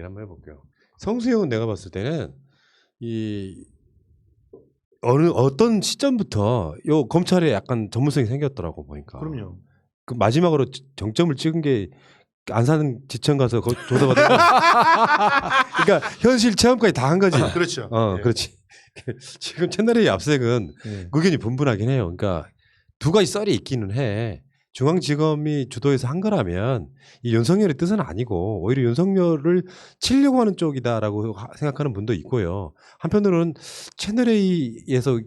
한번 해볼게요. 성수형은 내가 봤을 때는 이 어떤 시점부터 요 검찰에 약간 전문성이 생겼더라고 보니까. 그럼요. 그 마지막으로 정점을 찍은 게 안산 지청 가서 조사받은 거. 그러니까 현실 체험까지 다 한 거지. 그렇죠. 네. 그렇지. 지금 채널A 압수색은 네. 의견이 분분하긴 해요. 그러니까 두 가지 썰이 있기는 해. 중앙지검이 주도해서 한 거라면 이 윤석열의 뜻은 아니고 오히려 윤석열을 치려고 하는 쪽이다라고 생각하는 분도 있고요. 한편으로는 채널A에서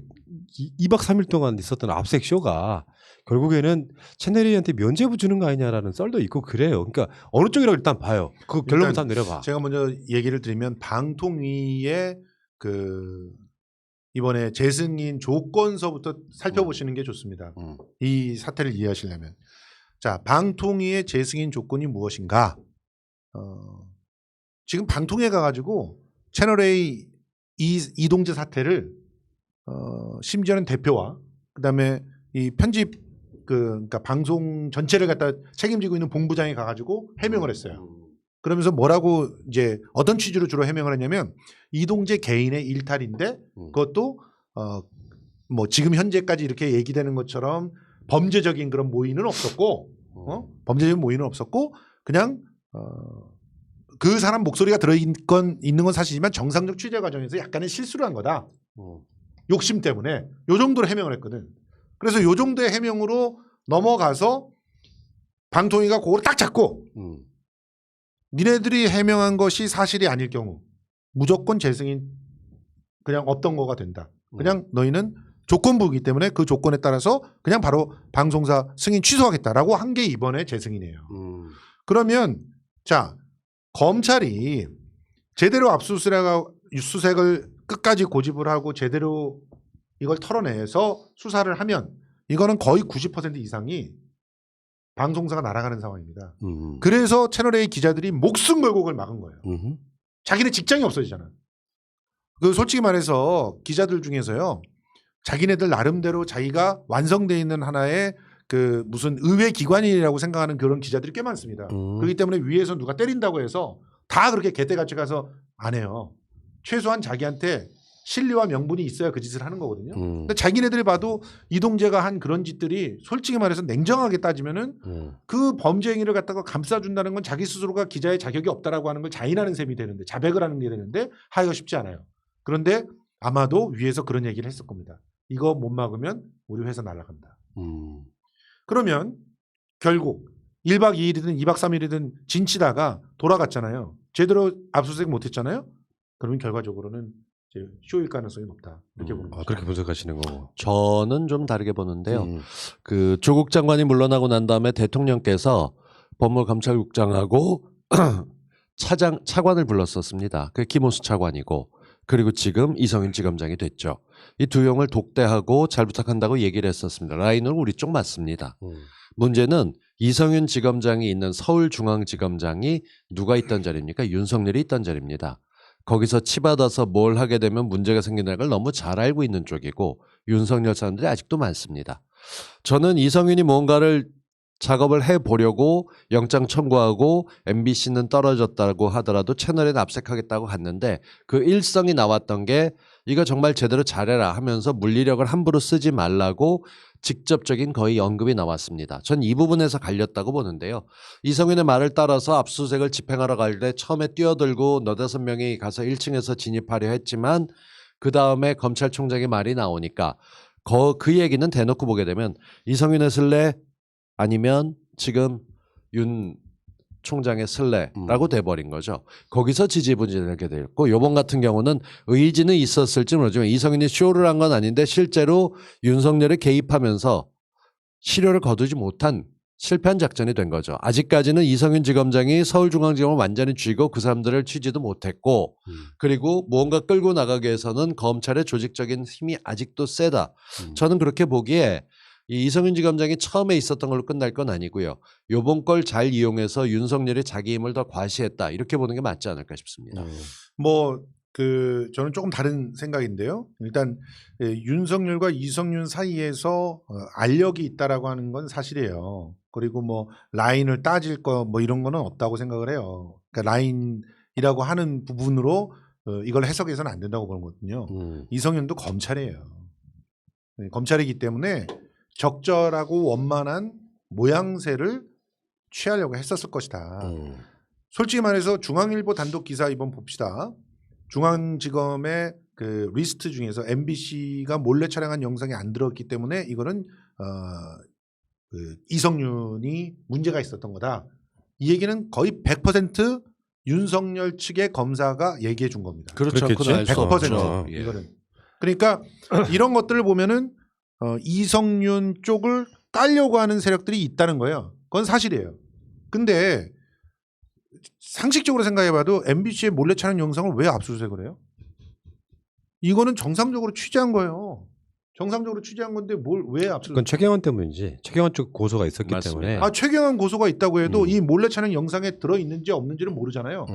2박 3일 동안 있었던 압수색 쇼가 결국에는 채널A한테 면죄부 주는 거 아니냐라는 썰도 있고 그래요. 그러니까 어느 쪽이라고 일단 봐요. 그 결론부터 한번 내려봐. 제가 먼저 얘기를 드리면 방통위의 그 이번에 재승인 조건서부터 살펴보시는 게 좋습니다. 이 사태를 이해하시려면. 자, 방통위의 재승인 조건이 무엇인가? 지금 방통위에 가가지고 채널A 이동재 사태를 심지어는 대표와 그다음에 이 편집 그러니까 방송 전체를 갖다 책임지고 있는 본부장이 가가지고 해명을 했어요. 그러면서 뭐라고 이제 어떤 취지로 주로 해명을 했냐면 이동재 개인의 일탈인데 그것도 뭐 지금 현재까지 이렇게 얘기되는 것처럼 범죄적인 그런 모의는 없었고 범죄적인 모의는 없었고 그냥 그 사람 목소리가 있는 건 사실이지만 정상적 취재 과정에서 약간의 실수를 한 거다. 욕심 때문에 요 정도로 해명을 했거든. 그래서 요 정도의 해명으로 넘어가서 방통위가 그거를 딱 잡고 니네들이 해명한 것이 사실이 아닐 경우 무조건 재승인 그냥 없던 거가 된다. 그냥 너희는 조건부이기 때문에 그 조건에 따라서 그냥 바로 방송사 승인 취소하겠다라고 한 게 이번에 재승인이에요. 그러면 자 검찰이 제대로 압수수색을 끝까지 고집을 하고 제대로 이걸 털어내서 수사를 하면 이거는 거의 90% 이상이 방송사가 날아가는 상황입니다. 그래서 채널A 기자들이 목숨 걸고 그걸 막은 거예요. 자기네 직장이 없어지잖아. 그 솔직히 말해서 기자들 중에서요. 자기네들 나름대로 자기가 완성되어 있는 하나의 그 무슨 의회 기관이라고 생각하는 그런 기자들이 꽤 많습니다. 그렇기 때문에 위에서 누가 때린다고 해서 다 그렇게 개떼같이 가서 안 해요. 최소한 자기한테 신뢰와 명분이 있어야 그 짓을 하는 거거든요. 근데 자기네들이 봐도 이동재가 한 그런 짓들이 솔직히 말해서 냉정하게 따지면은 그 범죄 행위를 갖다가 감싸준다는 건 자기 스스로가 기자의 자격이 없다라고 하는 걸 자인하는 셈이 되는데 자백을 하는 게 되는데 하기가 쉽지 않아요. 그런데 아마도 위에서 그런 얘기를 했을 겁니다. 이거 못 막으면 우리 회사 날아간다. 그러면 결국 1박 2일이든 2박 3일이든 진치다가 돌아갔잖아요. 제대로 압수수색 못했잖아요. 그러면 결과적으로는 쇼일 가능성이 높다. 이렇게 보는 거죠. 그렇게 분석하시는 거고. 저는 좀 다르게 보는데요. 그 조국 장관이 물러나고 난 다음에 대통령께서 법무감찰국장하고 차관을 불렀었습니다. 그 김호수 차관이고 그리고 지금 이성윤 지검장이 됐죠. 이 두 형을 독대하고 잘 부탁한다고 얘기를 했었습니다. 라인은 우리 쪽 맞습니다. 문제는 이성윤 지검장이 있는 서울중앙지검장이 누가 있던 자리입니까? 윤석열이 있던 자리입니다. 거기서 치받아서 뭘 하게 되면 문제가 생긴다는 걸 너무 잘 알고 있는 쪽이고 윤석열 사람들이 아직도 많습니다. 저는 이성윤이 뭔가를 작업을 해보려고 영장 청구하고 MBC는 떨어졌다고 하더라도 채널에 납색하겠다고 갔는데 그 일성이 나왔던 게 이거 정말 제대로 잘해라 하면서 물리력을 함부로 쓰지 말라고 직접적인 거의 언급이 나왔습니다. 전 이 부분에서 갈렸다고 보는데요. 이성윤의 말을 따라서 압수수색을 집행하러 갈 때 처음에 뛰어들고 너다섯 명이 가서 1층에서 진입하려 했지만 그 다음에 검찰총장의 말이 나오니까 그 얘기는 대놓고 보게 되면 이성윤의 슬레 아니면 지금 윤 총장의 슬레라고 돼버린 거죠. 거기서 지지분진을 하게 됐고 이번 같은 경우는 의지는 있었을지 모르지만 이성윤이 쇼를 한 건 아닌데 실제로 윤석열에 개입하면서 실효를 거두지 못한 실패한 작전이 된 거죠. 아직까지는 이성윤 지검장이 서울중앙지검을 완전히 쥐고 그 사람들을 취지도 못했고 그리고 무언가 끌고 나가기 위해서는 검찰의 조직적인 힘이 아직도 세다. 저는 그렇게 보기에 이 이성윤 지검장이 처음에 있었던 걸로 끝날 건 아니고요. 요번 걸 잘 이용해서 윤석열이 자기 힘을 더 과시했다. 이렇게 보는 게 맞지 않을까 싶습니다. 뭐 저는 조금 다른 생각인데요. 일단 윤석열과 이성윤 사이에서 알력이 있다라고 하는 건 사실이에요. 그리고 뭐 라인을 따질 거 뭐 이런 거는 없다고 생각을 해요. 그러니까 라인 이라고 하는 부분으로 이걸 해석해서는 안 된다고 보는 거거든요. 이성윤도 검찰이에요. 네, 검찰이기 때문에 적절하고 원만한 모양새를 취하려고 했었을 것이다. 솔직히 말해서 중앙일보 단독 기사 이번 봅시다. 중앙지검의 그 리스트 중에서 MBC가 몰래 촬영한 영상이 안 들었기 때문에 이거는 그 이성윤이 문제가 있었던 거다. 이 얘기는 거의 100% 윤석열 측의 검사가 얘기해 준 겁니다. 그렇죠. 그렇겠지. 그건 알수 100% 없죠. 예. 이거는. 그러니까 이런 것들을 보면은 이성윤 쪽을 깔려고 하는 세력들이 있다는 거예요. 그건 사실이에요. 근데 상식적으로 생각해봐도 MBC의 몰래 촬영 영상을 왜 압수수색을 해요? 이거는 정상적으로 취재한 거예요. 정상적으로 취재한 건데 뭘 왜 압수수색? 그건 최경환 때문이지. 최경환 쪽 고소가 있었기 맞습니다. 때문에. 아 최경환 고소가 있다고 해도 음. 이 몰래 촬영 영상에 들어 있는지 없는지는 모르잖아요.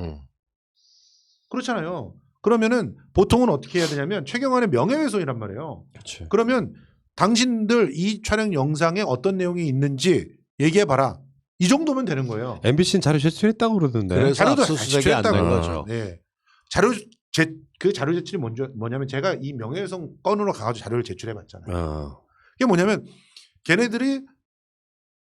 그렇잖아요. 그러면은 보통은 어떻게 해야 되냐면 최경환의 명예훼손이란 말이에요. 그렇지. 그러면 당신들 이 촬영 영상에 어떤 내용이 있는지 얘기해 봐라. 이 정도면 되는 거예요. MBC는 자료 제출했다고 그러던데. 그래서 자료도 압수수색이 안 된 제출했다고요. 거죠. 네. 그 자료 제출이 뭐냐면 제가 이 명예훼손 건으로 가가지고 자료를 제출해 봤잖아요. 이게 뭐냐면 걔네들이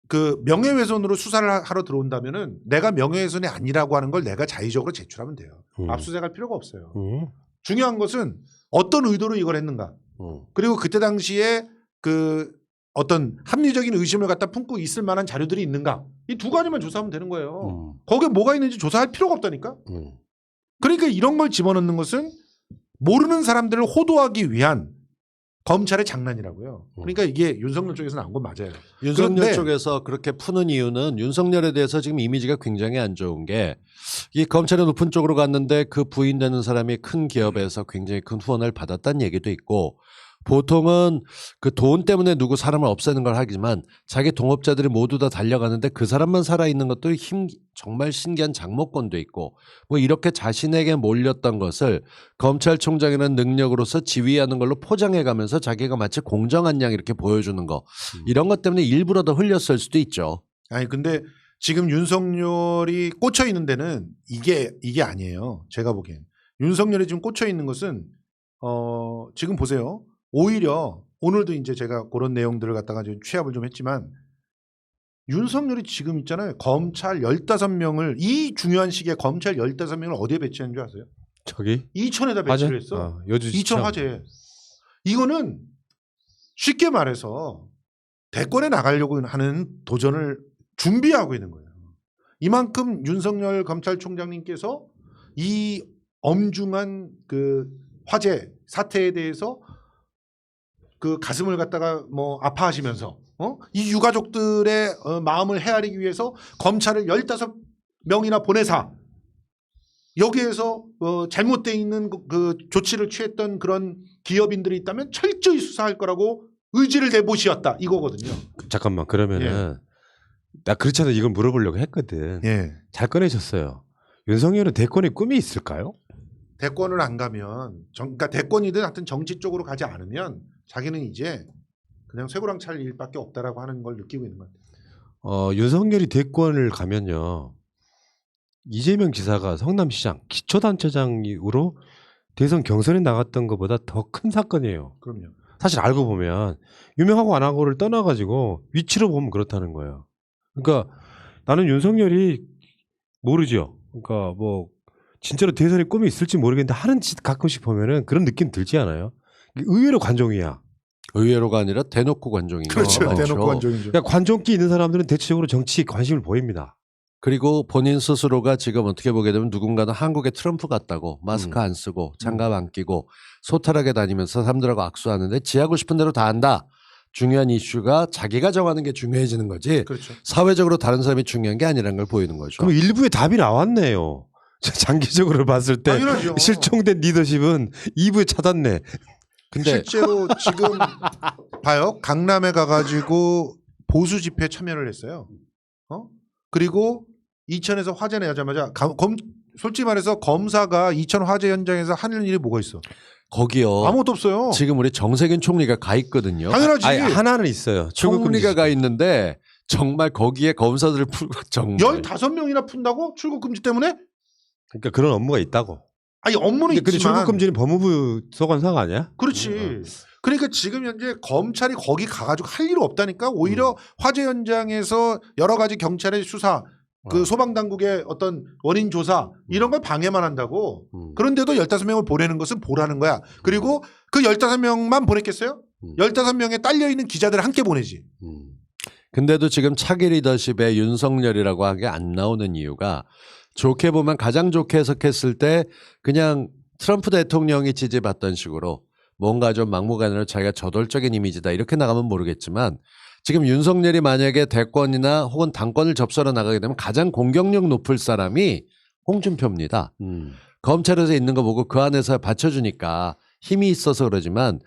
그 명예훼손으로 수사를 하러 들어온다면은 내가 명예훼손이 아니라고 하는 걸 내가 자의적으로 제출하면 돼요. 압수수색할 필요가 없어요. 중요한 것은 어떤 의도로 이걸 했는가. 그리고 그때 당시에 그 어떤 합리적인 의심을 갖다 품고 있을 만한 자료들이 있는가. 이 두 가지만 조사하면 되는 거예요. 거기에 뭐가 있는지 조사할 필요가 없다니까. 그러니까 이런 걸 집어넣는 것은 모르는 사람들을 호도하기 위한 검찰의 장난이라고요. 그러니까 이게 윤석열 쪽에서 나온 건 맞아요. 윤석열 그런데 쪽에서 그렇게 푸는 이유는 윤석열에 대해서 지금 이미지가 굉장히 안 좋은 게 이 검찰의 높은 쪽으로 갔는데 그 부인되는 사람이 큰 기업에서 굉장히 큰 후원을 받았다는 얘기도 있고 보통은 그 돈 때문에 누구 사람을 없애는 걸 하지만 자기 동업자들이 모두 다 달려가는데 그 사람만 살아있는 것도 정말 신기한 장모권도 있고 뭐 이렇게 자신에게 몰렸던 것을 검찰총장이라는 능력으로서 지휘하는 걸로 포장해가면서 자기가 마치 공정한 양 이렇게 보여주는 거 이런 것 때문에 일부러 더 흘렸을 수도 있죠. 아니 근데 지금 윤석열이 꽂혀 있는 데는 이게 아니에요. 제가 보기엔 윤석열이 지금 꽂혀 있는 것은 지금 보세요. 오히려 오늘도 이제 제가 그런 내용들을 갖다가 좀 취합을 좀 했지만 윤석열이 지금 있잖아요. 검찰 15명을 이 중요한 시기에 검찰 15명을 어디에 배치한 줄 아세요? 저기 이천에다 배치를 했어. 여주시청. 이천 화재. 이거는 쉽게 말해서 대권에 나가려고 하는 도전을 준비하고 있는 거예요. 이만큼 윤석열 검찰총장님께서 이 엄중한 그 화재 사태에 대해서 그 가슴을 갖다가 뭐 아파하시면서 이 유가족들의 마음을 헤아리기 위해서 검찰을 15명이나 보내사 여기에서 잘못되어 있는 그 조치를 취했던 그런 기업인들이 있다면 철저히 수사할 거라고 의지를 내보시었다 이거거든요. 잠깐만 그러면은 나 그렇지 않아도 이걸 물어보려고 했거든. 예. 잘 꺼내셨어요. 윤석열은 대권의 꿈이 있을까요? 대권을 안 가면 그러니까 대권이든 하여튼 정치 쪽으로 가지 않으면 자기는 이제 그냥 쇠고랑 찰 일밖에 없다라고 하는 걸 느끼고 있는 것 같아요. 윤석열이 대권을 가면요. 이재명 지사가 성남시장 기초단체장으로 대선 경선에 나갔던 것보다 더 큰 사건이에요. 그럼요. 사실 알고 보면 유명하고 안 하고를 떠나가지고 위치로 보면 그렇다는 거예요. 그러니까 나는 윤석열이 모르죠. 그러니까 뭐 진짜로 대선에 꿈이 있을지 모르겠는데 하는 짓 가끔씩 보면은 그런 느낌 들지 않아요? 의외로 관종이야. 의외로가 아니라 대놓고 관종인 그렇죠. 거죠. 대놓고 관종이죠. 그러니까 관종기 있는 사람들은 대체적으로 정치에 관심을 보입니다. 그리고 본인 스스로가 지금 어떻게 보게 되면 누군가는 한국의 트럼프 같다고 마스크 안 쓰고 장갑 안 끼고 소탈하게 다니면서 사람들하고 악수하는데 지하고 싶은 대로 다 한다. 중요한 이슈가 자기가 정하는 게 중요해지는 거지 그렇죠. 사회적으로 다른 사람이 중요한 게 아니라는 걸 보이는 거죠. 그럼 일부의 답이 나왔네요. 장기적으로 봤을 때 당연하죠. 실종된 리더십은 2부에 찾았네. 근데 실제로 지금 봐요. 강남에 가가지고 보수 집회에 참여를 했어요. 그리고 이천에서 화재 나자마자 솔직히 말해서 검사가 이천 화재 현장에서 하는 일이 뭐가 있어? 거기요. 아무것도 없어요. 지금 우리 정세균 총리가 가 있거든요. 당연하지. 아니, 하나는 있어요. 총리가 가 있는데 정말 거기에 검사들을 풀고 정말 15명이나 푼다고? 출국 금지 때문에? 그러니까 그런 업무가 있다고. 아니 업무는 근데 있지만 출국 금지는 법무부 소관사가 아니야? 그렇지. 그러니까 지금 현재 검찰이 거기 가가지고 할 일 없다니까 오히려 화재 현장에서 여러 가지 경찰의 수사, 그 소방당국의 어떤 원인 조사 이런 걸 방해만 한다고. 그런데도 15명을 보내는 것은 보라는 거야. 그리고 그 15명만 보냈겠어요? 15명에 딸려있는 기자들을 함께 보내지. 근데도 지금 차기 리더십에 윤석열이라고 하게 안 나오는 이유가 좋게 보면 가장 좋게 해석했을 때 그냥 트럼프 대통령이 지지받던 식으로 뭔가 좀 막무가내로 자기가 저돌적인 이미지다 이렇게 나가면 모르겠지만 지금 윤석열이 만약에 대권이나 혹은 당권을 접수하러 나가게 되면 가장 공격력 높을 사람이 홍준표입니다. 검찰에서 있는 거 보고 그 안에서 받쳐주니까 힘이 있어서 그러지만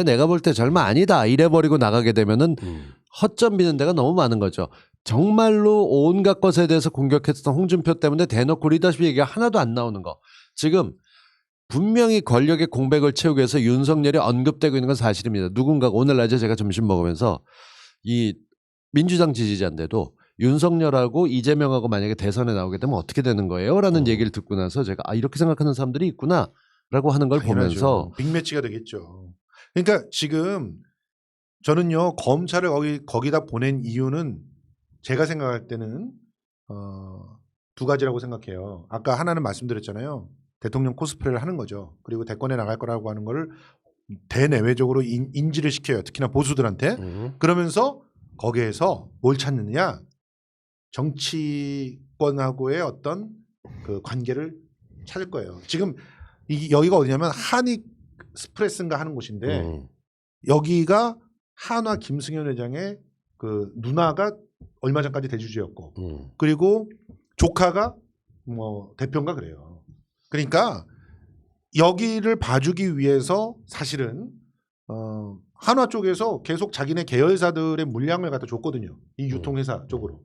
내가 볼 때 절마 아니다 이래버리고 나가게 되면은 허점 비는 데가 너무 많은 거죠. 정말로 온갖 것에 대해서 공격했던 홍준표 때문에 대놓고 리더십 얘기가 하나도 안 나오는 거. 지금 분명히 권력의 공백을 채우기 위해서 윤석열이 언급되고 있는 건 사실입니다. 누군가가 오늘 낮에 제가 점심 먹으면서 이 민주당 지지자인데도 윤석열하고 이재명하고 만약에 대선에 나오게 되면 어떻게 되는 거예요? 라는 얘기를 듣고 나서 제가 이렇게 생각하는 사람들이 있구나 라고 하는 걸 보면서 빅매치가 되겠죠. 그러니까 지금 저는요 검찰을 거기다 보낸 이유는 제가 생각할 때는 두 가지라고 생각해요. 아까 하나는 말씀드렸잖아요. 대통령 코스프레를 하는 거죠. 그리고 대권에 나갈 거라고 하는 거를 대내외적으로 인지를 시켜요. 특히나 보수들한테. 그러면서 거기에서 뭘 찾느냐? 정치권하고의 어떤 그 관계를 찾을 거예요. 지금 여기가 어디냐면 한익스프레스인가 하는 곳인데 여기가 한화 김승현 회장의 그 누나가 얼마 전까지 대주주였고 그리고 조카가 뭐 대표인가 그래요. 그러니까 여기를 봐주기 위해서 사실은 한화 쪽에서 계속 자기네 계열사들의 물량을 갖다 줬거든요. 이 유통회사 쪽으로.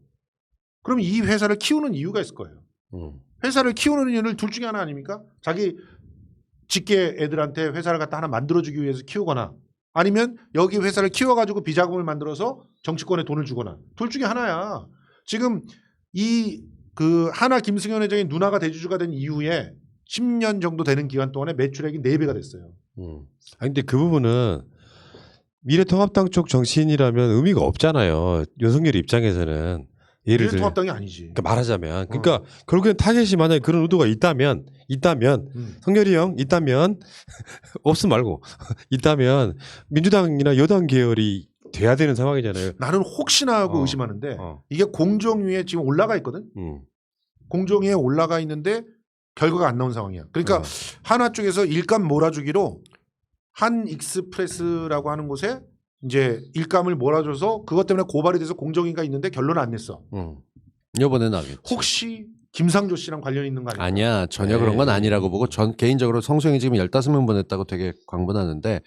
그럼 이 회사를 키우는 이유가 있을 거예요. 회사를 키우는 이유는 둘 중에 하나 아닙니까? 자기 직계 애들한테 회사를 갖다 하나 만들어주기 위해서 키우거나 아니면 여기 회사를 키워가지고 비자금을 만들어서 정치권에 돈을 주거나 둘 중에 하나야. 지금 이 그 하나 김승현 회장의 누나가 대주주가 된 이후에 10년 정도 되는 기간 동안에 매출액이 4배가 됐어요. 아니 근데 그 부분은 미래통합당 쪽 정치인이라면 의미가 없잖아요. 윤석열 입장에서는 예를 들어 미래통합당이 아니지. 그러니까 말하자면 그러니까 결국엔 타겟이 만약에 그런 의도가 있다면 성렬이 형 있다면 없음 말고 있다면 민주당이나 여당 계열이 돼야 되는 상황이잖아요. 나는 혹시나 하고 의심하는데 이게 공정위에 지금 올라가 있거든. 공정위에 올라가 있는데 결과가 안 나온 상황이야. 그러니까 한화 쪽에서 일감 몰아주기로 한익스프레스라고 하는 곳에 이제 일감을 몰아줘서 그것 때문에 고발이 돼서 공정위가 있는데 결론을 안 냈어. 이번에 나겠지. 혹시 김상조 씨랑 관련 있는 거 아니야? 아니야. 전혀 그런 건 아니라고 보고 전 개인적으로 성수형이 지금 15명 보냈다고 되게 광분하는데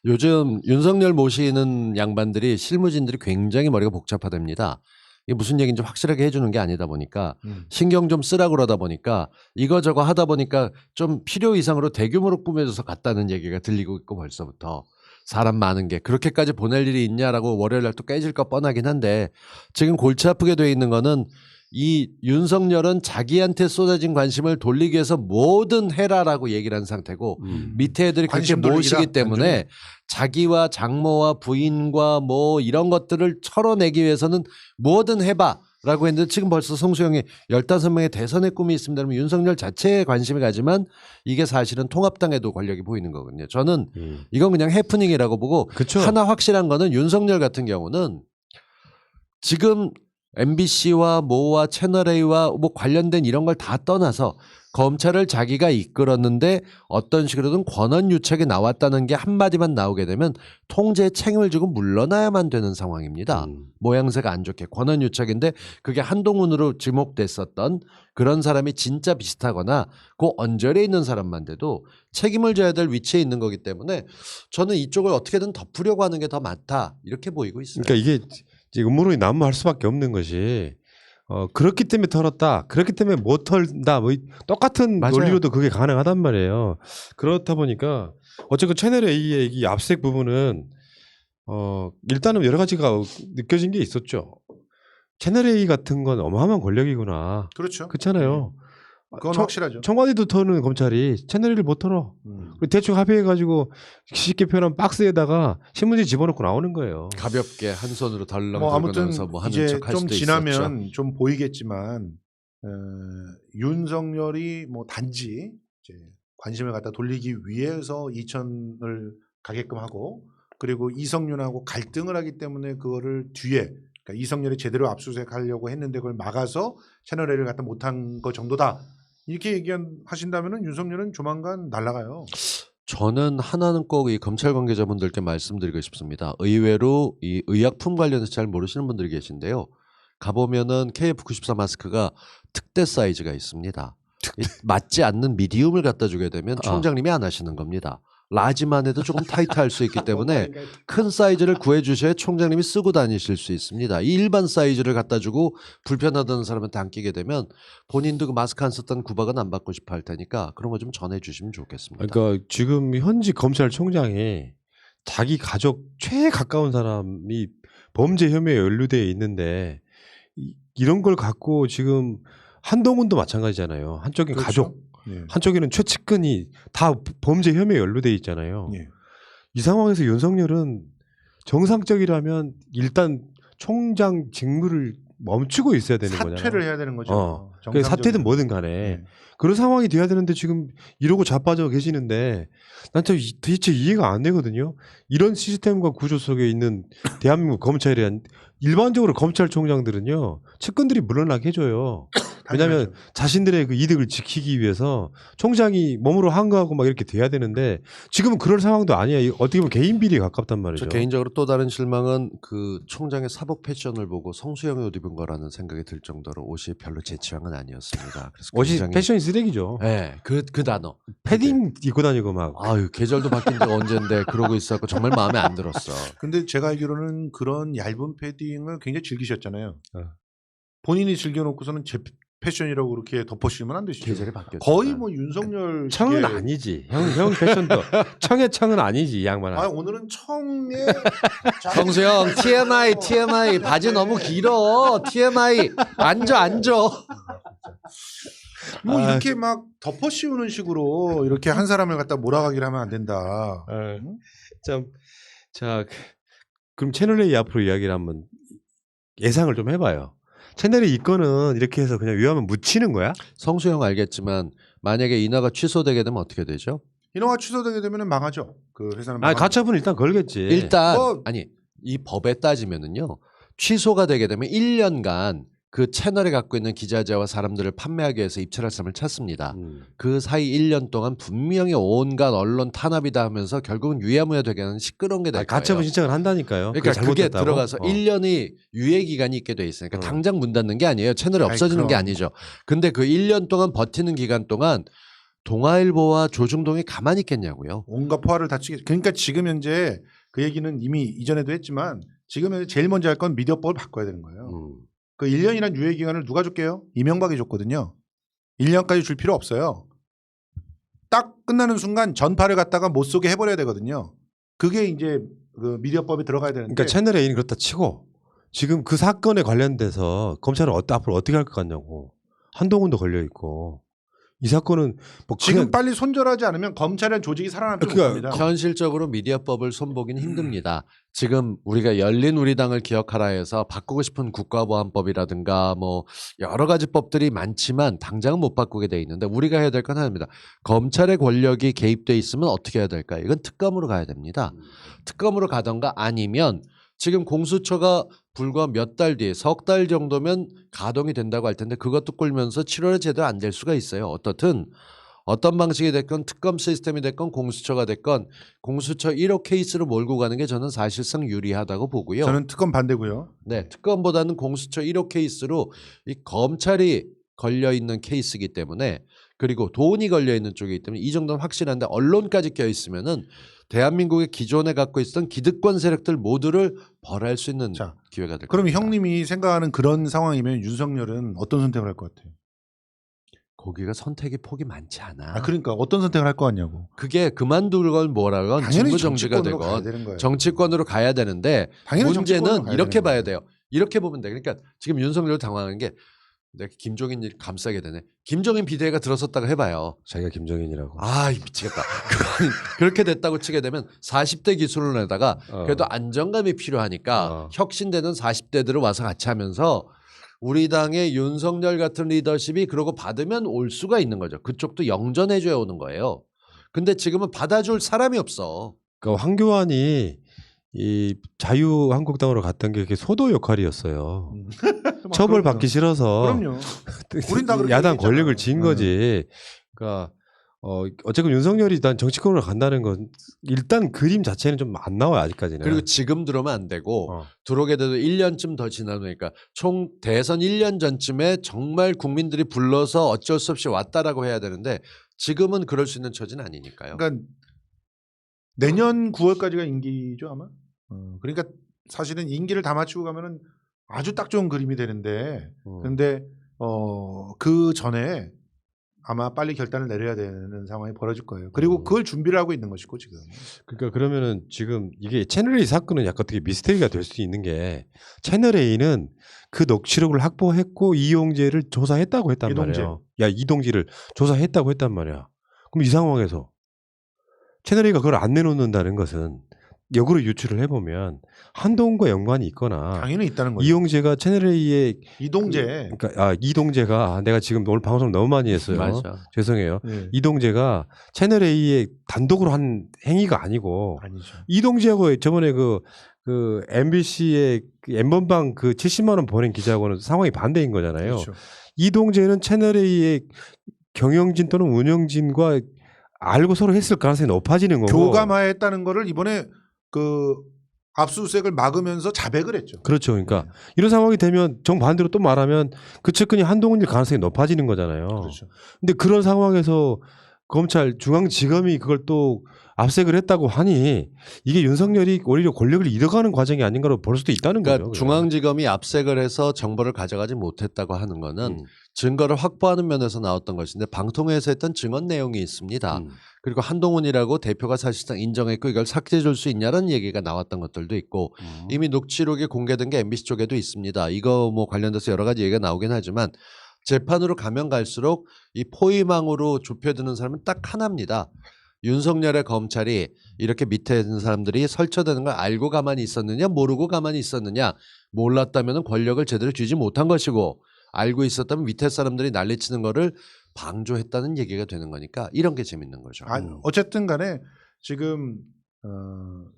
요즘 윤석열 모시는 양반들이 실무진들이 굉장히 머리가 복잡하답니다. 이게 무슨 얘기인지 확실하게 해주는 게 아니다 보니까 신경 좀 쓰라 그러다 보니까 이거저거 하다 보니까 좀 필요 이상으로 대규모로 꾸며져서 갔다는 얘기가 들리고 있고 벌써부터 사람 많은 게 그렇게까지 보낼 일이 있냐라고 월요일 날 또 깨질 거 뻔하긴 한데 지금 골치 아프게 돼 있는 거는 이 윤석열은 자기한테 쏟아진 관심을 돌리기 위해서 뭐든 해라라고 얘기를 한 상태고 밑에 애들이 그렇게 관심 돌리기다, 모시기 때문에 완전히. 자기와 장모와 부인과 뭐 이런 것들을 털어내기 위해서는 뭐든 해봐라고 했는데 지금 벌써 성수형이 15명의 대선의 꿈이 있습니다. 그러면 윤석열 자체에 관심이 가지만 이게 사실은 통합당에도 권력이 보이는 거거든요. 저는 이건 그냥 해프닝이라고 보고 그쵸. 하나 확실한 거는 윤석열 같은 경우는 지금 MBC와 모와 채널A와 뭐 관련된 이런 걸 다 떠나서 검찰을 자기가 이끌었는데 어떤 식으로든 권한유착이 나왔다는 게 한마디만 나오게 되면 통제에 책임을 지고 물러나야만 되는 상황입니다. 모양새가 안 좋게 권한유착인데 그게 한동훈으로 지목됐었던 그런 사람이 진짜 비슷하거나 그 언저리에 있는 사람만 돼도 책임을 져야 될 위치에 있는 거기 때문에 저는 이쪽을 어떻게든 덮으려고 하는 게 더 맞다 이렇게 보이고 있어요. 그러니까 이게 음모론이 난무할 수밖에 없는 것이 그렇기 때문에 털었다. 그렇기 때문에 못 털다. 뭐 똑같은 맞아요. 논리로도 그게 가능하단 말이에요. 그렇다 보니까 어쨌든 채널 A의 이 압색 부분은 일단은 여러 가지가 느껴진 게 있었죠. 채널 A 같은 건 어마어마한 권력이구나. 그렇죠. 그렇잖아요. 그건 확실하죠. 청와대도 터는 검찰이 채널 1을 못 털어. 그리고 대충 합의해가지고 쉽게 표현한 박스에다가 신문지 집어넣고 나오는 거예요. 가볍게 한 손으로 덜렁 뭐 아무튼 들고나서 뭐 하는 이제 척할 좀 수도 지나면 있었죠. 좀 보이겠지만 윤석열이 뭐 단지 이제 관심을 갖다 돌리기 위해서 이천을 가게끔 하고 그리고 이성윤하고 갈등을 하기 때문에 그거를 뒤에 그러니까 이성열이 제대로 압수수색하려고 했는데 그걸 막아서 채널 A를 갖다 못한 거 정도다. 이렇게 얘기하신다면은 윤석열은 조만간 날아가요. 저는 하나는 꼭 이 검찰 관계자분들께 말씀드리고 싶습니다. 의외로 이 의약품 관련해서 잘 모르시는 분들이 계신데요. 가보면은 KF94 마스크가 특대 사이즈가 있습니다. 맞지 않는 미디움을 갖다 주게 되면 총장님이 안 하시는 겁니다. 라지만 해도 조금 타이트할 수 있기 때문에 큰 사이즈를 구해주셔야 총장님이 쓰고 다니실 수 있습니다. 이 일반 사이즈를 갖다 주고 불편하다는 사람한테 안 끼게 되면 본인도 그 마스크 안 썼다는 구박은 안 받고 싶어 할 테니까 그런 거 좀 전해주시면 좋겠습니다. 그러니까 지금 현직 검찰총장이 자기 가족 최 가까운 사람이 범죄 혐의에 연루되어 있는데 이런 걸 갖고 지금 한동훈도 마찬가지잖아요. 한쪽은 그렇죠? 가족, 예. 한쪽에는 최측근이 다 범죄 혐의에 연루되어 있잖아요. 예. 이 상황에서 윤석열은 정상적이라면 일단 총장 직무를 멈추고 있어야 되는 거잖아요. 사퇴를 해야 되는 거죠. 그 사퇴든 뭐든 간에 예. 그런 상황이 돼야 되는데 지금 이러고 자빠져 계시는데 난 참 도대체 이해가 안 되거든요. 이런 시스템과 구조 속에 있는 대한민국 검찰에 대한 일반적으로 검찰총장들은요 측근들이 물러나게 해줘요. 왜냐하면 자신들의 그 이득을 지키기 위해서 총장이 몸으로 항거하고 막 이렇게 돼야 되는데 지금은 그럴 상황도 아니야. 어떻게 보면 개인 비리에 가깝단 말이죠. 저 개인적으로 또 다른 실망은 그 총장의 사복 패션을 보고 성수형이 옷 입은 거라는 생각이 들 정도로 옷이 별로 제 취향은 아니었습니다. 그래서 옷이 굉장히 패션이 쓰레기죠. 네, 그 단어. 패딩 입고 다니고 막. 아유 계절도 바뀐 지가 언젠데 그러고 있었고 정말 마음에 안 들었어. 근데 제가 알기로는 그런 얇은 패딩을 굉장히 즐기셨잖아요. 어. 본인이 즐겨놓고서는 제 패션이라고 그렇게 덮어씌우면 안 되시죠. 계절이 바뀌었죠. 거의 뭐 윤석열 청은 식의- 아니지. 형 패션도 청의 청은 아니지 이 양반아. 아 오늘은 청에 성수형 TMI 바지 너무 길어. TMI 앉아. 뭐 아. 이렇게 막 덮어씌우는 식으로 이렇게 한 사람을 갖다 몰아가기를 하면 안 된다. 참, 자, 그럼 채널 A 앞으로 이야기를 한번 예상을 좀 해봐요. 채널 A 이거는 이렇게 해서 그냥 위하면 묻히는 거야? 성수형 알겠지만 만약에 인하가 취소되게 되면 어떻게 되죠? 인허가 취소되게 되면 망하죠. 그 회사는 아니 망합니다. 가처분 일단 걸겠지. 일단 뭐- 아니 이 법에 따지면은요 취소가 되게 되면 1년간 그 채널에 갖고 있는 기자재와 사람들을 판매하기 위해서 입찰할 사람을 찾습니다. 그 사이 1년 동안 분명히 온갖 언론 탄압이다 하면서 결국은 유야무야 되게 하는 시끄러운 게 될 거예요. 가처분 신청을 한다니까요. 그러니까 그게 잘못됐다고? 들어가서 1년이 유예 기간이 있게 돼 있으니까 당장 문 닫는 게 아니에요. 채널이 아이, 없어지는 게 그럼. 아니죠. 근데 그 1년 동안 버티는 기간 동안 동아일보와 조중동이 가만히 있겠냐고요. 온갖 포화를 다치게. 그러니까 지금 현재 그 얘기는 이미 이전에도 했지만 지금 현재 제일 먼저 할 건 미디어법을 바꿔야 되는 거예요. 그 1년이란 유예 기간을 누가 줄게요? 이명박이 줬거든요. 1년까지 줄 필요 없어요. 딱 끝나는 순간 전파를 갖다가 못 쏘게 해버려야 되거든요. 그게 이제 그 미디어법에 들어가야 되는데. 그러니까 채널 A는 그렇다 치고 지금 그 사건에 관련돼서 검찰은 앞으로 어떻게 할 것 같냐고. 한동훈도 걸려 있고 이 사건은 뭐 지금 그냥 빨리 손절하지 않으면 검찰이라는 조직이 살아남지 그러니까 못합니다. 현실적으로 미디어법을 손보기는 힘듭니다. 지금 우리가 열린 우리당을 기억하라 해서 바꾸고 싶은 국가보안법이라든가 뭐 여러 가지 법들이 많지만 당장은 못 바꾸게 돼 있는데 우리가 해야 될 건 하나입니다. 검찰의 권력이 개입돼 있으면 어떻게 해야 될까? 이건 특검으로 가야 됩니다. 특검으로 가던가 아니면 지금 공수처가 불과 몇 달 뒤에 석 달 정도면 가동이 된다고 할 텐데 그것도 꿀면서 7월에 제대로 안 될 수가 있어요. 어떻든 어떤 방식이 됐건 특검 시스템이 됐건 공수처가 됐건 공수처 1호 케이스로 몰고 가는 게 저는 사실상 유리하다고 보고요. 저는 특검 반대고요. 네, 특검보다는 공수처 1호 케이스로 이 검찰이 걸려 있는 케이스이기 때문에 그리고 돈이 걸려 있는 쪽이기 때문에 이 정도는 확실한데 언론까지 껴 있으면은 대한민국의 기존에 갖고 있었던 기득권 세력들 모두를 벌할 수 있는 자, 기회가 될 그럼 겁니다. 형님이 생각하는 그런 상황이면 윤석열은 어떤 선택을 할 것 같아요? 거기가 선택의 폭이 많지 않아. 그러니까 어떤 선택을 할 것 같냐고. 그게 그만둘 건 뭐라건 당연히 직무 정지가 정치권으로 가야 되건 되는 거예요. 정치권으로 가야 되는데 당연히 정치권으로 문제는 가야 이렇게 되는 봐야 거예요. 돼요. 이렇게 보면 돼. 그러니까 지금 윤석열 당황한 게 내가 김종인 일 감싸게 되네. 김종인 비대위가 들어섰다고 해봐요. 자기가 김정인이라고. 아 미치겠다. 그렇게 됐다고 치게 되면 40대 기술을 내다가 그래도 안정감이 필요하니까 혁신되는 40대들을 와서 같이 하면서 우리 당의 윤석열 같은 리더십이 그러고 받으면 올 수가 있는 거죠. 그쪽도 영전해줘야 오는 거예요. 근데 지금은 받아줄 사람이 없어. 그러니까 황교안이 이 자유한국당으로 갔던 게 그게 소도 역할이었어요. 처벌받기 싫어서 그럼요. 우린 다 그렇게 야당 얘기했잖아. 권력을 쥔 거지. 그러니까 어쨌든 윤석열이 일단 정치권으로 간다는 건 일단 그림 자체는 좀 안 나와요 아직까지는. 그리고 지금 들어오면 안 되고 들어오게 돼도 1년쯤 더 지나니까 총 대선 1년 전쯤에 정말 국민들이 불러서 어쩔 수 없이 왔다라고 해야 되는데 지금은 그럴 수 있는 처지는 아니니까요. 그러니까 내년 9월까지가 임기죠 아마. 그러니까 사실은 임기를 다 맞추고 가면은 아주 딱 좋은 그림이 되는데, 근데 그 전에 아마 빨리 결단을 내려야 되는 상황이 벌어질 거예요. 그리고 그걸 준비를 하고 있는 것이고 지금. 그러니까 그러면은 지금 이게 채널A 사건은 약간 어떻게 미스테리가 될 수 있는 게 채널A는 그 녹취록을 확보했고 이용재를 조사했다고 했단 이동재. 말이에요. 야 이동지를 조사했다고 했단 말이야. 그럼 이 상황에서 채널A가 그걸 안 내놓는다는 것은 역으로 유추를 해보면 한동훈과 연관이 있거나 당연히 있다는 거죠. 이용재가 채널A의 이동재. 그러니까 이동재가 내가 지금 오늘 방송 너무 많이 했어요. 맞아. 죄송해요. 네. 이동재가 채널A의 단독으로 한 행위가 아니고 아니죠. 이동재하고 저번에 그 MBC의 N번방 그 70만 원 보낸 기자하고는 상황이 반대인 거잖아요. 그렇죠. 이동재는 채널A의 경영진 또는 운영진과 알고 서로 했을 가능성이 높아지는 거고. 교감화했다는 거를 이번에 그 압수수색을 막으면서 자백을 했죠. 그렇죠. 그러니까 이런 상황이 되면 정반대로 또 말하면 그 측근이 한동훈일 가능성이 높아지는 거잖아요. 그렇죠. 근데 그런 상황에서 검찰 중앙지검이 그걸 또 압색을 했다고 하니 이게 윤석열이 오히려 권력을 잃어가는 과정이 아닌가로 볼 수도 있다는 그러니까 거죠. 중앙지검이 압색을 해서 정보를 가져가지 못했다고 하는 거는 증거를 확보하는 면에서 나왔던 것인데 방통위에서 했던 증언 내용이 있습니다. 그리고 한동훈이라고 대표가 사실상 인정했고 이걸 삭제해 줄 수 있냐는 얘기가 나왔던 것들도 있고 이미 녹취록이 공개된 게 MBC 쪽에도 있습니다. 이거 뭐 관련돼서 여러 가지 얘기가 나오긴 하지만 재판으로 가면 갈수록 이 포위망으로 좁혀드는 사람은 딱 하나입니다. 윤석열의 검찰이 이렇게 밑에 있는 사람들이 설쳐되는 걸 알고 가만히 있었느냐 모르고 가만히 있었느냐 몰랐다면 권력을 제대로 쥐지 못한 것이고 알고 있었다면 밑에 사람들이 난리치는 거를 방조했다는 얘기가 되는 거니까 이런 게 재밌는 거죠. 어쨌든 간에 지금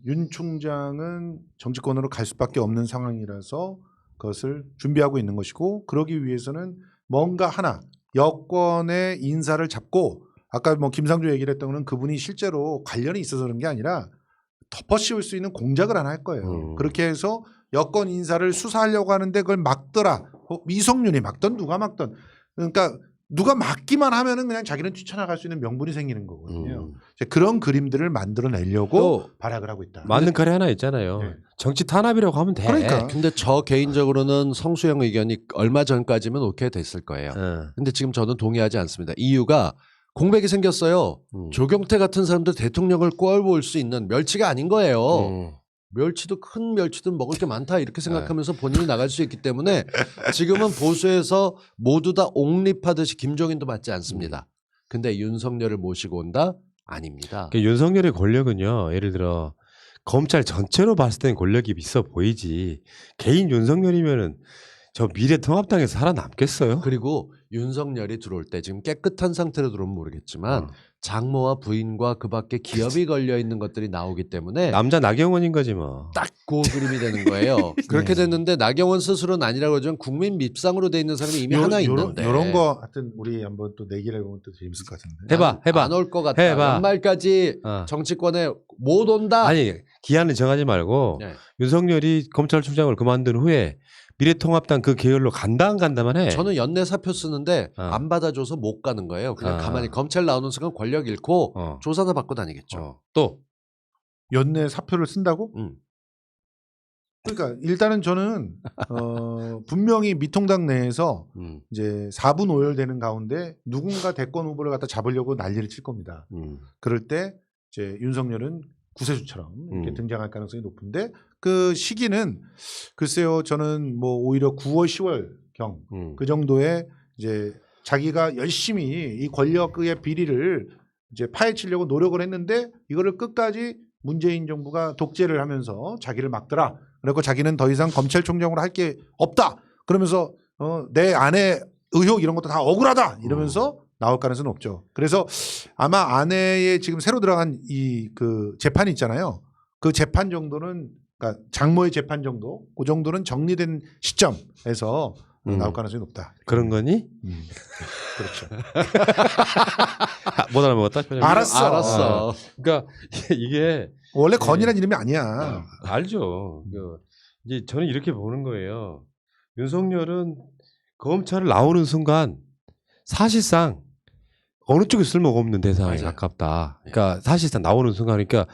윤 총장은 정치권으로 갈 수밖에 없는 상황이라서 그것을 준비하고 있는 것이고 그러기 위해서는 뭔가 하나 여권의 인사를 잡고 아까 뭐 김상조 얘기를 했던 거는 그분이 실제로 관련이 있어서 그런 게 아니라 덮어씌울 수 있는 공작을 하나 할 거예요. 그렇게 해서 여권 인사를 수사하려고 하는데 그걸 막더라. 이성윤이 막던 누가 막던. 그러니까 누가 막기만 하면은 그냥 자기는 뛰쳐나갈 수 있는 명분이 생기는 거거든요. 이제 그런 그림들을 만들어내려고 발악을 하고 있다. 맞는 칼이 하나 있잖아요. 네. 정치 탄압이라고 하면 돼. 그러니까. 근데 저 개인적으로는 성수형 의견이 얼마 전까지면 오케이 됐을 거예요. 네. 근데 지금 저는 동의하지 않습니다. 이유가 공백이 생겼어요. 조경태 같은 사람들 대통령을 꼴볼 수 있는 멸치가 아닌 거예요. 멸치도 큰 멸치든 먹을 게 많다 이렇게 생각하면서 본인이 나갈 수 있기 때문에 지금은 보수에서 모두 다 옹립하듯이 김종인도 맞지 않습니다. 근데 윤석열을 모시고 온다? 아닙니다. 그러니까 윤석열의 권력은요. 예를 들어 검찰 전체로 봤을 때는 권력이 있어 보이지. 개인 윤석열이면은 저 미래통합당에서 살아남겠어요? 그리고 윤석열이 들어올 때 지금 깨끗한 상태로 들어오면 모르겠지만 장모와 부인과 그 밖에 기업이 걸려 있는 것들이 나오기 때문에 남자 나경원인 거지 뭐. 딱 그 그림이 되는 거예요. 그렇게 됐는데 나경원 스스로는 아니라고 하지만 국민 밉상으로 돼 있는 사람이 이미 하나 있는데 이런 거 하여튼 우리 한번 또 내기를 해보면 또 재밌을 것 같은데. 해봐. 안 올 것 같다. 해봐. 연말까지 정치권에 못 온다. 아니 기한을 정하지 말고 네. 윤석열이 검찰총장을 그만둔 후에 미래통합당 그 계열로 간다 안 간다만 해. 저는 연내 사표 쓰는데 안 받아줘서 못 가는 거예요. 그냥 가만히 검찰 나오는 순간 권력 잃고 조사나 받고 다니겠죠. 또 연내 사표를 쓴다고? 그러니까 일단은 저는 분명히 미통당 내에서 이제 4분 오열되는 가운데 누군가 대권 후보를 갖다 잡으려고 난리를 칠 겁니다. 그럴 때 이제 윤석열은 구세주처럼 이렇게 등장할 가능성이 높은데 그 시기는 글쎄요 저는 뭐 오히려 9월 10월 경 음. 그 정도의 이제 자기가 열심히 이 권력의 비리를 이제 파헤치려고 노력을 했는데 이거를 끝까지 문재인 정부가 독재를 하면서 자기를 막더라. 그리고 자기는 더 이상 검찰총장으로 할 게 없다. 그러면서 내 아내 의혹 이런 것도 다 억울하다 이러면서 나올 가능성은 없죠. 그래서 아마 아내의 지금 새로 들어간 이 그 재판이 있잖아요. 그 재판 정도는 그러니까 장모의 재판 정도 그 정도는 정리된 시점에서 나올 가능성이 높다. 그런 거니? 그렇죠. 못 알아먹었다. 알았어. 그러니까 이게 원래 건이라는 이름이 아니야. 알죠. 이제 저는 이렇게 보는 거예요. 윤석열은 검찰을 나오는 순간 사실상 어느 쪽에 쓸모가 없는 대상에 맞아요. 가깝다. 그러니까 사실상 나오는 순간 그러니까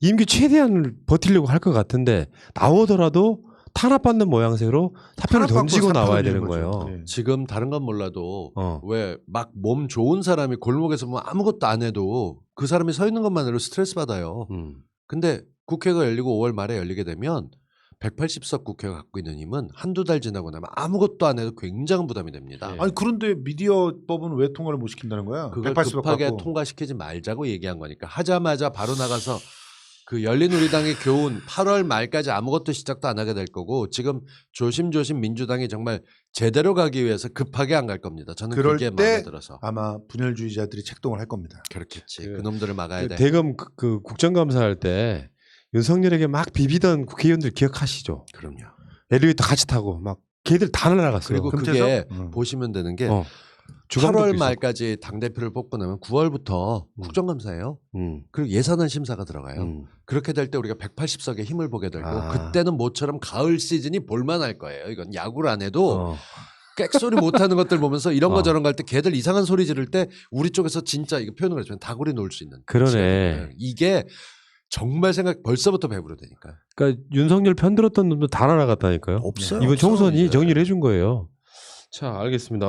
임기 최대한 버티려고 할 것 같은데 나오더라도 탄압받는 모양새로 사표를 탄압받고 던지고 사표 나와야 던지는 되는 거죠. 거예요. 네. 지금 다른 건 몰라도 어. 왜 막 몸 좋은 사람이 골목에서 뭐 아무것도 안 해도 그 사람이 서 있는 것만으로 스트레스 받아요. 근데 국회가 열리고 5월 말에 열리게 되면 180석 국회가 갖고 있는 힘은 한두 달 지나고 나면 아무것도 안 해도 굉장한 부담이 됩니다. 예. 아니 그런데 미디어법은 왜 통과를 못 시킨다는 거야? 그걸 180석 급하게 갖고. 통과시키지 말자고 얘기한 거니까 하자마자 바로 나가서 그 열린우리당의 교훈 8월 말까지 아무것도 시작도 안 하게 될 거고 지금 조심조심 민주당이 정말 제대로 가기 위해서 급하게 안 갈 겁니다. 저는 그럴 그게 때 마음에 들어서 아마 분열주의자들이 책동을 할 겁니다. 그렇겠지. 그- 그 놈들을 막아야 그 돼. 대검 그 국정감사할 때 윤석열에게 막 비비던 국회의원들 기억하시죠? 그럼요. 엘리베이터 같이 타고 막 걔들 다 날아갔어요. 그리고 그게 금태섭? 보시면 되는 게 주광덕도 8월 있었고. 말까지 당대표를 뽑고 나면 9월부터 국정감사예요. 그리고 예산안 심사가 들어가요. 그렇게 될 때 우리가 180석의 힘을 보게 되고 아. 그때는 모처럼 가을 시즌이 볼만할 거예요. 이건 야구를 안 해도 어. 꽥소리 못하는 것들 보면서 이런 거 어. 저런 거 할 때 걔들 이상한 소리 지를 때 우리 쪽에서 진짜 이거 표현을 해주면 다구리 놓을 수 있는 그러네. 시간이에요. 이게 정말 생각 벌써부터 배부르다니까. 그러니까 윤석열 편들었던 놈도 다 날아갔다니까요. 없어요. 이번 없어, 총선이 이제. 정리를 해준 거예요. 자, 알겠습니다.